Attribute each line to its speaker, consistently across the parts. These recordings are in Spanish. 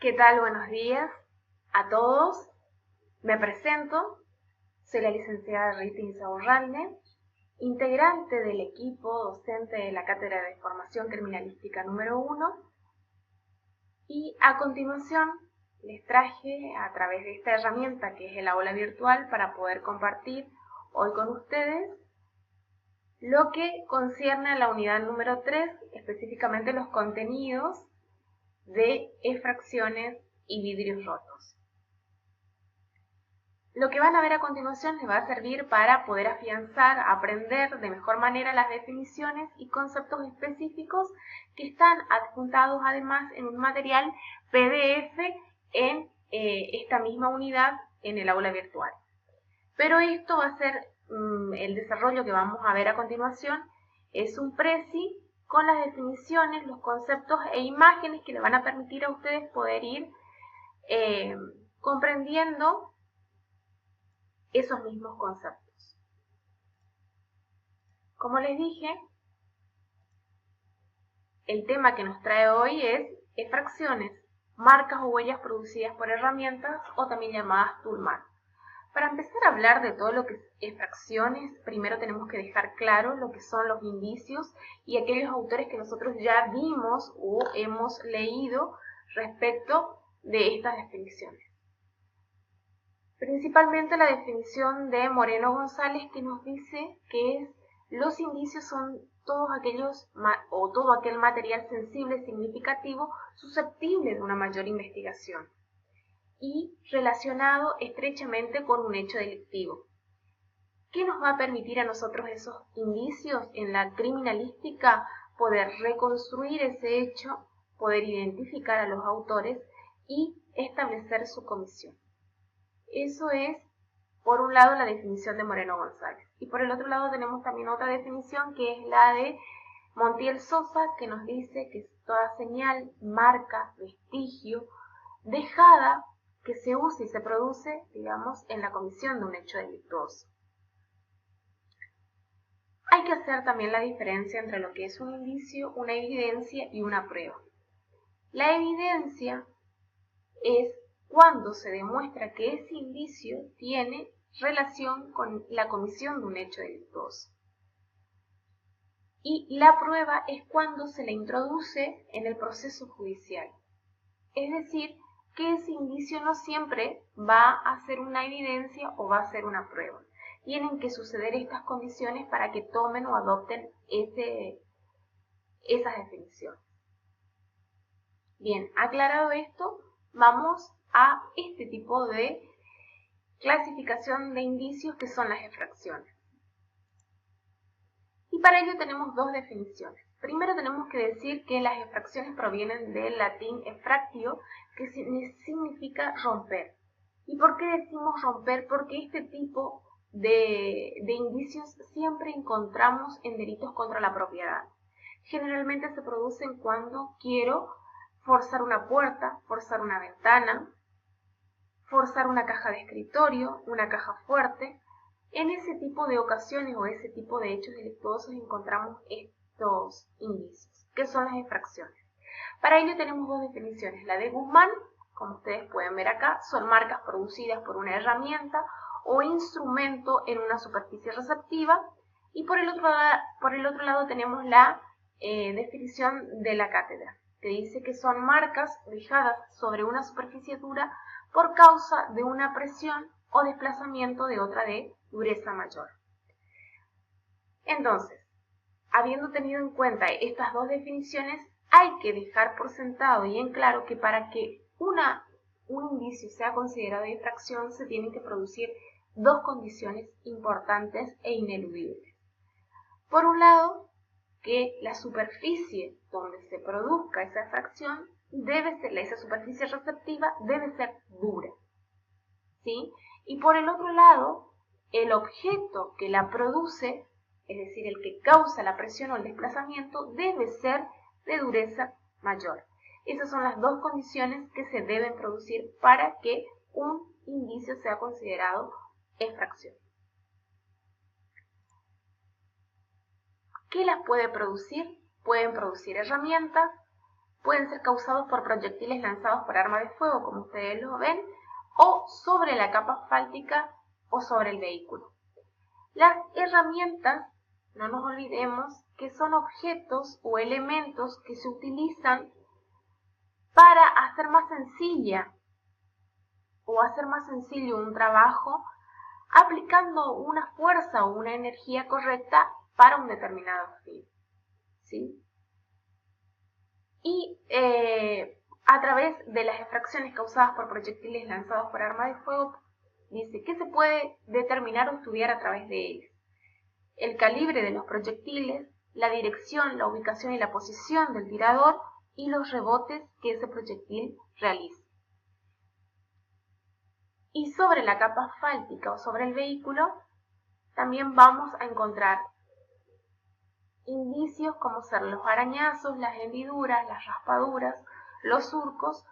Speaker 1: ¿Qué tal? Buenos días a todos. Me presento, soy la licenciada Rita Insaurralde, integrante del equipo docente de la Cátedra de Formación Criminalística número 1, y a continuación les traje a través de esta herramienta que es el aula virtual para poder compartir hoy con ustedes lo que concierne a la unidad número 3, específicamente los contenidos de efracciones y vidrios rotos. Lo que van a ver a continuación les va a servir para poder afianzar, aprender de mejor manera las definiciones y conceptos específicos que están adjuntados además en un material PDF en esta misma unidad en el aula virtual. Pero esto va a ser el desarrollo que vamos a ver a continuación, es un presi con las definiciones, los conceptos e imágenes que le van a permitir a ustedes poder ir comprendiendo esos mismos conceptos. Como les dije, el tema que nos trae hoy es efracciones, marcas o huellas producidas por herramientas o también llamadas toolmark. Para empezar a hablar de todo lo que es efracciones, primero tenemos que dejar claro lo que son los indicios y aquellos autores que nosotros ya vimos o hemos leído respecto de estas definiciones. Principalmente la definición de Moreno González, que nos dice que los indicios son todos aquellos o todo aquel material sensible, significativo, susceptible de una mayor investigación y relacionado estrechamente con un hecho delictivo. ¿Qué nos va a permitir a nosotros esos indicios en la criminalística? Poder reconstruir ese hecho, poder identificar a los autores y establecer su comisión. Eso es, por un lado, la definición de Moreno González. Y por el otro lado tenemos también otra definición que es la de Montiel Sosa, que nos dice que es toda señal, marca, vestigio, dejada que se use y se produce, digamos, en la comisión de un hecho delictuoso. Hay que hacer también la diferencia entre lo que es un indicio, una evidencia y una prueba. La evidencia es cuando se demuestra que ese indicio tiene relación con la comisión de un hecho delictuoso. Y la prueba es cuando se la introduce en el proceso judicial. Es decir, que ese indicio no siempre va a ser una evidencia o va a ser una prueba. Tienen que suceder estas condiciones para que tomen o adopten esas definiciones. Bien, aclarado esto, vamos a este tipo de clasificación de indicios que son las efracciones. Y para ello tenemos dos definiciones. Primero tenemos que decir que las efracciones provienen del latín effractio, que significa romper. ¿Y por qué decimos romper? Porque este tipo de indicios siempre encontramos en delitos contra la propiedad. Generalmente se producen cuando quiero forzar una puerta, forzar una ventana, forzar una caja de escritorio, una caja fuerte. En ese tipo de ocasiones o ese tipo de hechos delictuosos encontramos estos indicios, que son las infracciones. Para ello tenemos dos definiciones. La de Guzmán, como ustedes pueden ver acá, son marcas producidas por una herramienta o instrumento en una superficie receptiva. Y por el otro lado tenemos la definición de la cátedra, que dice que son marcas fijadas sobre una superficie dura por causa de una presión o desplazamiento de otra de dureza mayor. Entonces, habiendo tenido en cuenta estas dos definiciones, hay que dejar por sentado y en claro que para que un indicio sea considerado de infracción se tienen que producir dos condiciones importantes e ineludibles. Por un lado, que la superficie donde se produzca esa infracción esa superficie receptiva debe ser dura, ¿sí? Y por el otro lado, el objeto que la produce, es decir, el que causa la presión o el desplazamiento, debe ser de dureza mayor. Esas son las dos condiciones que se deben producir para que un indicio sea considerado infracción. ¿Qué las puede producir? Pueden producir herramientas, pueden ser causados por proyectiles lanzados por arma de fuego, como ustedes lo ven, o sobre la capa asfáltica o sobre el vehículo. Las herramientas, no nos olvidemos, que son objetos o elementos que se utilizan para hacer más sencilla o hacer más sencillo un trabajo aplicando una fuerza o una energía correcta para un determinado fin, ¿sí? Y a través de las efracciones causadas por proyectiles lanzados por arma de fuego, dice que se puede determinar o estudiar a través de ellos: el calibre de los proyectiles, la dirección, la ubicación y la posición del tirador y los rebotes que ese proyectil realiza. Y sobre la capa asfáltica o sobre el vehículo también vamos a encontrar indicios como ser los arañazos, las hendiduras, las raspaduras, los surcos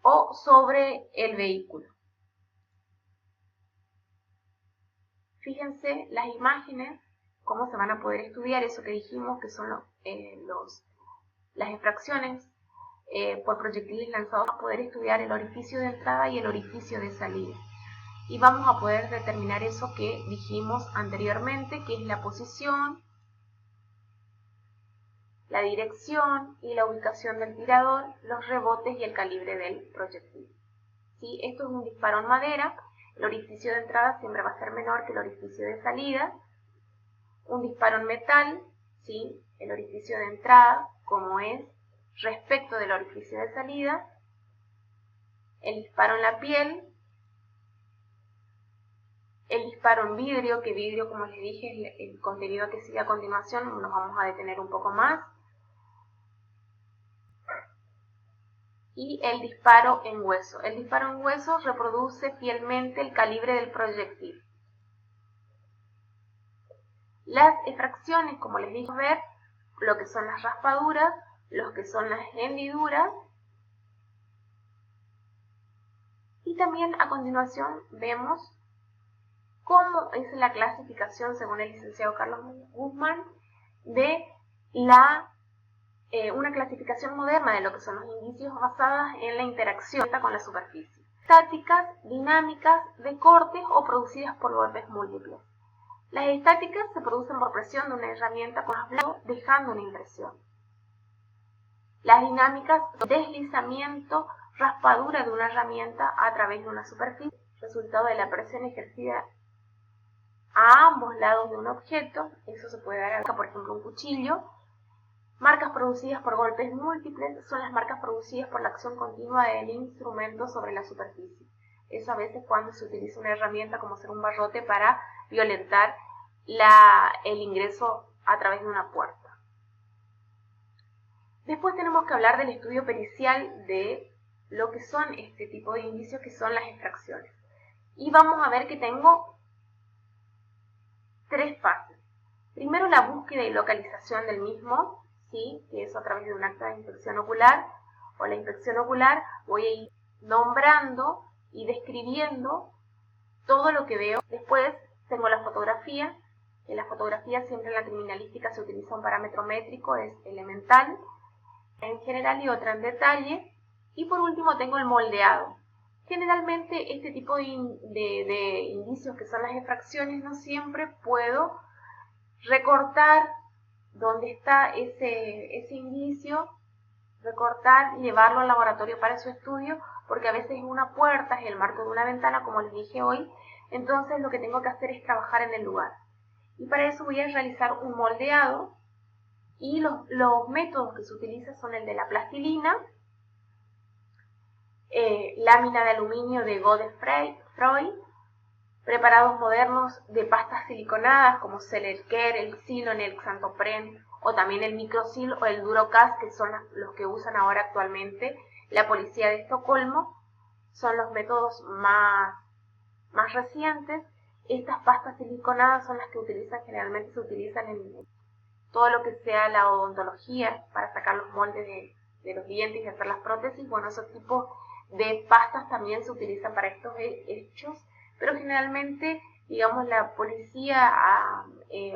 Speaker 1: o sobre el vehículo. Fíjense las imágenes, cómo se van a poder estudiar eso que dijimos que son las efracciones por proyectiles lanzados, a poder estudiar el orificio de entrada y el orificio de salida. Y vamos a poder determinar eso que dijimos anteriormente, que es la posición, la dirección y la ubicación del tirador, los rebotes y el calibre del proyectil. ¿Sí? Esto es un disparo en madera. El orificio de entrada siempre va a ser menor que el orificio de salida. Un disparo en metal, ¿sí? El orificio de entrada, como es respecto del orificio de salida. El disparo en la piel. El disparo en vidrio, que vidrio, como les dije, es el contenido que sigue a continuación, nos vamos a detener un poco más. Y el disparo en hueso. El disparo en hueso reproduce fielmente el calibre del proyectil. Las efracciones, como les dije, ver lo que son las raspaduras, lo que son las hendiduras. Y también a continuación vemos cómo es la clasificación, según el licenciado Carlos Guzmán, de una clasificación moderna de lo que son los indicios basadas en la interacción con la superficie. Estáticas, dinámicas, de cortes o producidas por golpes múltiples. Las estáticas se producen por presión de una herramienta con los blandos, dejando una impresión. Las dinámicas, deslizamiento, raspadura de una herramienta a través de una superficie, resultado de la presión ejercida a ambos lados de un objeto. Eso se puede dar, por ejemplo, un cuchillo. Marcas producidas por golpes múltiples son las marcas producidas por la acción continua del instrumento sobre la superficie. Eso a veces cuando se utiliza una herramienta como ser un barrote para violentar el ingreso a través de una puerta. Después tenemos que hablar del estudio pericial de lo que son este tipo de indicios, que son las extracciones. Y vamos a ver que tengo tres fases. Primero, la búsqueda y localización del mismo, ¿sí? Que es a través de un acta de inspección ocular o la inspección ocular. Voy a ir nombrando y describiendo todo lo que veo. Después tengo la fotografía. En la fotografía siempre en la criminalística se utiliza un parámetro métrico, es elemental en general y otra en detalle. Y por último tengo el moldeado. Generalmente este tipo de indicios que son las efracciones no siempre puedo recortar donde está ese indicio, recortar y llevarlo al laboratorio para su estudio, porque a veces es una puerta, es el marco de una ventana, como les dije hoy. Entonces lo que tengo que hacer es trabajar en el lugar. Y para eso voy a realizar un moldeado, y los métodos que se utilizan son el de la plastilina, lámina de aluminio de Godefroy, preparados modernos de pastas siliconadas como Celerker, el Xylon, el Xantopren, o también el Microsil o el Durocast, que son los que usan ahora actualmente la policía de Estocolmo. Son los métodos más recientes. Estas pastas siliconadas son las que generalmente se utilizan en todo lo que sea la odontología para sacar los moldes de los dientes y hacer las prótesis. Bueno, esos tipos de pastas también se utilizan para estos hechos, pero generalmente, digamos, la policía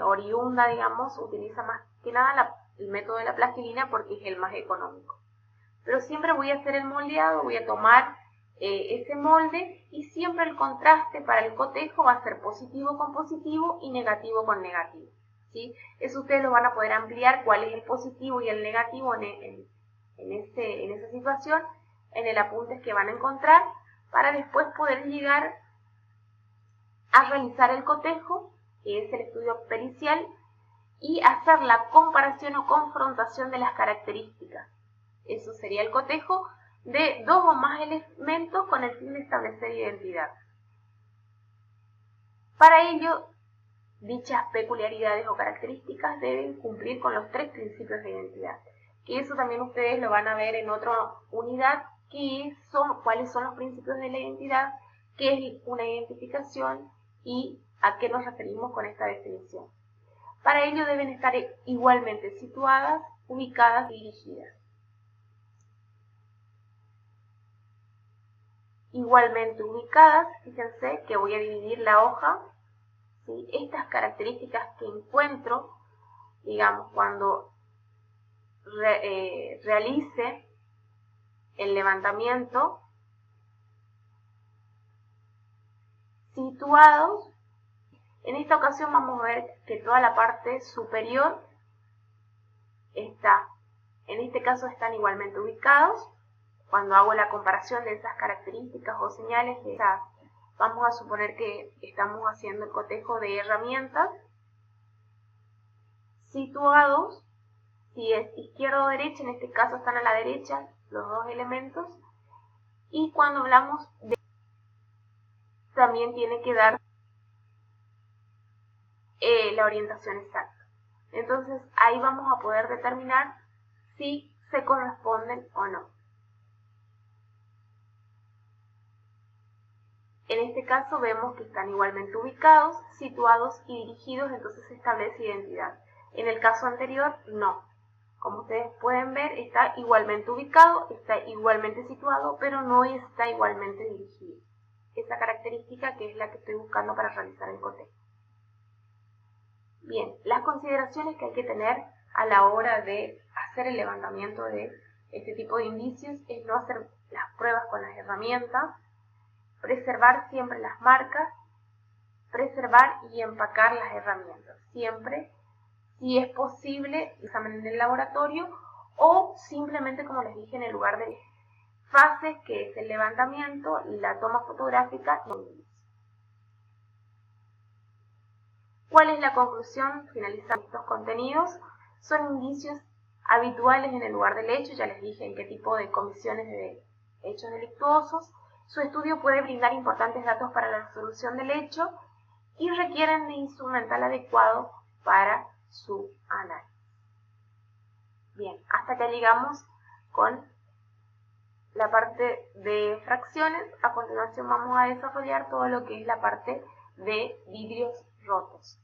Speaker 1: oriunda, digamos, utiliza más que nada el método de la plastilina porque es el más económico. pero siempre voy a hacer el moldeado, voy a tomar ese molde y siempre el contraste para el cotejo va a ser positivo con positivo y negativo con negativo, ¿sí? Eso ustedes lo van a poder ampliar, cuál es el positivo y el negativo en esa situación, en el apunte que van a encontrar, para después poder llegar a realizar el cotejo, que es el estudio pericial, y hacer la comparación o confrontación de las características. Eso sería el cotejo de dos o más elementos con el fin de establecer identidad. Para ello, dichas peculiaridades o características deben cumplir con los tres principios de identidad, que eso también ustedes lo van a ver en otra unidad, cuáles son los principios de la identidad, qué es una identificación y a qué nos referimos con esta definición. Para ello deben estar igualmente situadas, ubicadas y dirigidas. Igualmente ubicadas, fíjense que voy a dividir la hoja, ¿sí? Estas características que encuentro, digamos, cuando realice el levantamiento, situados. En esta ocasión vamos a ver que toda la parte superior está, en este caso están igualmente ubicados. Cuando hago la comparación de esas características o señales, vamos a suponer que estamos haciendo el cotejo de herramientas. Situados, si es izquierda o derecha, en este caso están a la derecha los dos elementos. Y cuando hablamos de, también tiene que dar la orientación exacta. Entonces ahí vamos a poder determinar si se corresponden o no. En este caso vemos que están igualmente ubicados, situados y dirigidos, entonces se establece identidad. En el caso anterior, no. Como ustedes pueden ver, está igualmente ubicado, está igualmente situado, pero no está igualmente dirigido. Esa característica que es la que estoy buscando para realizar el cotejo. Bien, las consideraciones que hay que tener a la hora de hacer el levantamiento de este tipo de indicios es no hacer las pruebas con las herramientas, preservar siempre las marcas, preservar y empacar las herramientas. Siempre, si es posible, examen en el laboratorio o simplemente, como les dije, en el lugar de fases, que es el levantamiento, la toma fotográfica y el inicio. ¿Cuál es la conclusión? Finalizando estos contenidos, son indicios habituales en el lugar del hecho, ya les dije en qué tipo de comisiones de hechos delictuosos. Su estudio puede brindar importantes datos para la resolución del hecho y requieren de instrumental adecuado para su análisis. Bien, hasta acá llegamos con la parte de fracciones. A continuación vamos a desarrollar todo lo que es la parte de vidrios rotos.